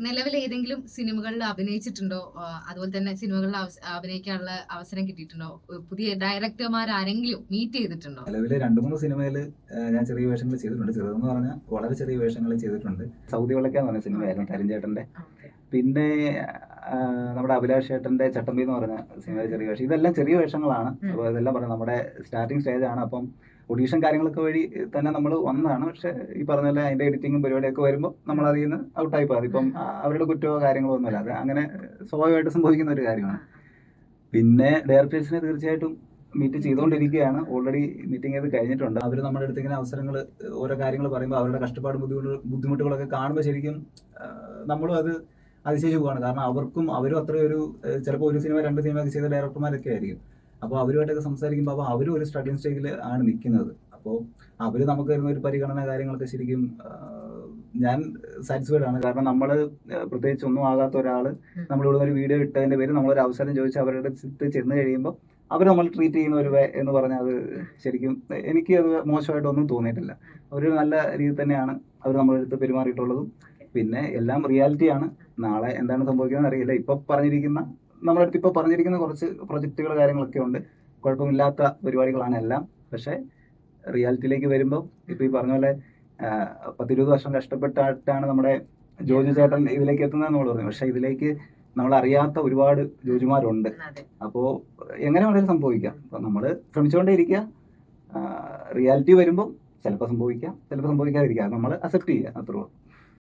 നിലവിൽ ഏതെങ്കിലും സിനിമകളിൽ അഭിനയിച്ചിട്ടുണ്ടോ? അതുപോലെ തന്നെ സിനിമകളിൽ അഭിനയിക്കാനുള്ള അവസരം കിട്ടിയിട്ടുണ്ടോ? പുതിയ ഡയറക്ടർമാർ ആരെങ്കിലും മീറ്റ് ചെയ്തിട്ടുണ്ടോ? നിലവിൽ 2-3 സിനിമയിൽ ഞാൻ ചെറിയ വേഷങ്ങൾ ചെയ്തിട്ടുണ്ട്. ചെറുതെന്ന് പറഞ്ഞാൽ വളരെ ചെറിയ വേഷങ്ങൾ ചെയ്തിട്ടുണ്ട്. സൗദി വിളക്ക എന്ന് പറഞ്ഞ സിനിമയായിരുന്നു കരിഞ്ചേട്ടന്റെ. പിന്നെ നമ്മുടെ അഭിലാഷ് ചേട്ടന്റെ ചട്ടമ്പി എന്ന് പറഞ്ഞ സിനിമയിൽ ചെറിയ വേഷം. ഇതെല്ലാം ചെറിയ വേഷങ്ങളാണ്. അപ്പോൾ ഇതെല്ലാം പറഞ്ഞത് നമ്മുടെ സ്റ്റാർട്ടിങ് സ്റ്റേജാണ്. അപ്പം ഒഡീഷൻ കാര്യങ്ങളൊക്കെ വഴി തന്നെ നമ്മൾ വന്നതാണ്. പക്ഷെ ഈ പറഞ്ഞ പോലെ അതിന്റെ എഡിറ്റിങ്ങും പരിപാടിയൊക്കെ വരുമ്പോൾ നമ്മൾ അതിൽ നിന്ന് ഔട്ടായി പോകും. അതിപ്പം അവരുടെ കുറ്റമോ കാര്യങ്ങളോ ഒന്നുമില്ല. അത് അങ്ങനെ സ്വാഭാവികമായിട്ട് സംഭവിക്കുന്ന ഒരു കാര്യമാണ്. പിന്നെ ഡയറക്ടേഴ്സിനെ തീർച്ചയായിട്ടും മീറ്റ് ചെയ്തുകൊണ്ടിരിക്കുകയാണ്. ഓൾറെഡി മീറ്റിംഗ് ചെയ്ത് കഴിഞ്ഞിട്ടുണ്ട്. അവർ നമ്മുടെ അടുത്ത് ഇങ്ങനെ അവസരങ്ങൾ ഓരോ കാര്യങ്ങൾ പറയുമ്പോൾ അവരുടെ കഷ്ടപ്പാടും ബുദ്ധിമുട്ടുകളൊക്കെ കാണുമ്പോൾ ശരിക്കും നമ്മളും അത് അതിശയിച്ചു പോവാണ്. കാരണം അവരും അത്രയൊരു ചിലപ്പോൾ ഒരു സിനിമ 2 സിനിമ ചെയ്ത ഡയറക്ടർമാരൊക്കെ ആയിരിക്കും. അപ്പോൾ അവരുമായിട്ടൊക്കെ സംസാരിക്കുമ്പോൾ അപ്പോൾ അവരും ഒരു സ്ട്രഗ്ലിംഗ് സ്റ്റേജിൽ ആണ് നിൽക്കുന്നത്. അപ്പോൾ അവർ നമുക്ക് തരുന്ന ഒരു പരിഗണന കാര്യങ്ങളൊക്കെ ശരിക്കും ഞാൻ സാറ്റിസ്ഫൈഡ് ആണ്. കാരണം നമ്മൾ പ്രത്യേകിച്ച് ഒന്നും ആകാത്ത ഒരാൾ നമ്മളിവിടെ ഒരു വീഡിയോ ഇട്ടതിൻ്റെ പേര് നമ്മളൊരു അവസരം ചോദിച്ച് അവരുടെ അടുത്ത് ചെന്ന് കഴിയുമ്പോൾ അവർ നമ്മൾ ട്രീറ്റ് ചെയ്യുന്ന ഒരു വേ എന്ന് പറഞ്ഞാൽ അത് ശരിക്കും എനിക്ക് അത് മോശമായിട്ടൊന്നും തോന്നിയിട്ടില്ല. അവർ നല്ല രീതിയിൽ തന്നെയാണ് അവർ നമ്മുടെ അടുത്ത് പെരുമാറിയിട്ടുള്ളതും. പിന്നെ എല്ലാം റിയാലിറ്റിയാണ്. നാളെ എന്താണ് സംഭവിക്കുന്നത് അറിയില്ല. നമ്മുടെ അടുത്ത് ഇപ്പോൾ പറഞ്ഞിരിക്കുന്ന കുറച്ച് പ്രൊജക്റ്റുകൾ കാര്യങ്ങളൊക്കെ ഉണ്ട്. കുഴപ്പമില്ലാത്ത പരിപാടികളാണ് എല്ലാം. പക്ഷേ റിയാലിറ്റിയിലേക്ക് വരുമ്പോൾ ഇപ്പോൾ ഈ പറഞ്ഞ പോലെ 10-20 വർഷം കഷ്ടപ്പെട്ടിട്ടാണ് നമ്മുടെ ജോജു ചേട്ടൻ ഇതിലേക്ക് എത്തുന്നത് നമ്മൾ പറഞ്ഞു. പക്ഷെ ഇതിലേക്ക് നമ്മൾ അറിയാത്ത ഒരുപാട് ജോജുമാരുണ്ട്. അപ്പോൾ എങ്ങനെ വേണേലും സംഭവിക്കാം. അപ്പോൾ നമ്മൾ ശ്രമിച്ചുകൊണ്ടേ ഇരിക്കുക. റിയാലിറ്റി വരുമ്പോൾ ചിലപ്പോൾ സംഭവിക്കാം, ചിലപ്പോൾ സംഭവിക്കാതിരിക്കാം. നമ്മൾ അക്സെപ്റ്റ് ചെയ്യുക, അത്രേ ഉള്ളൂ.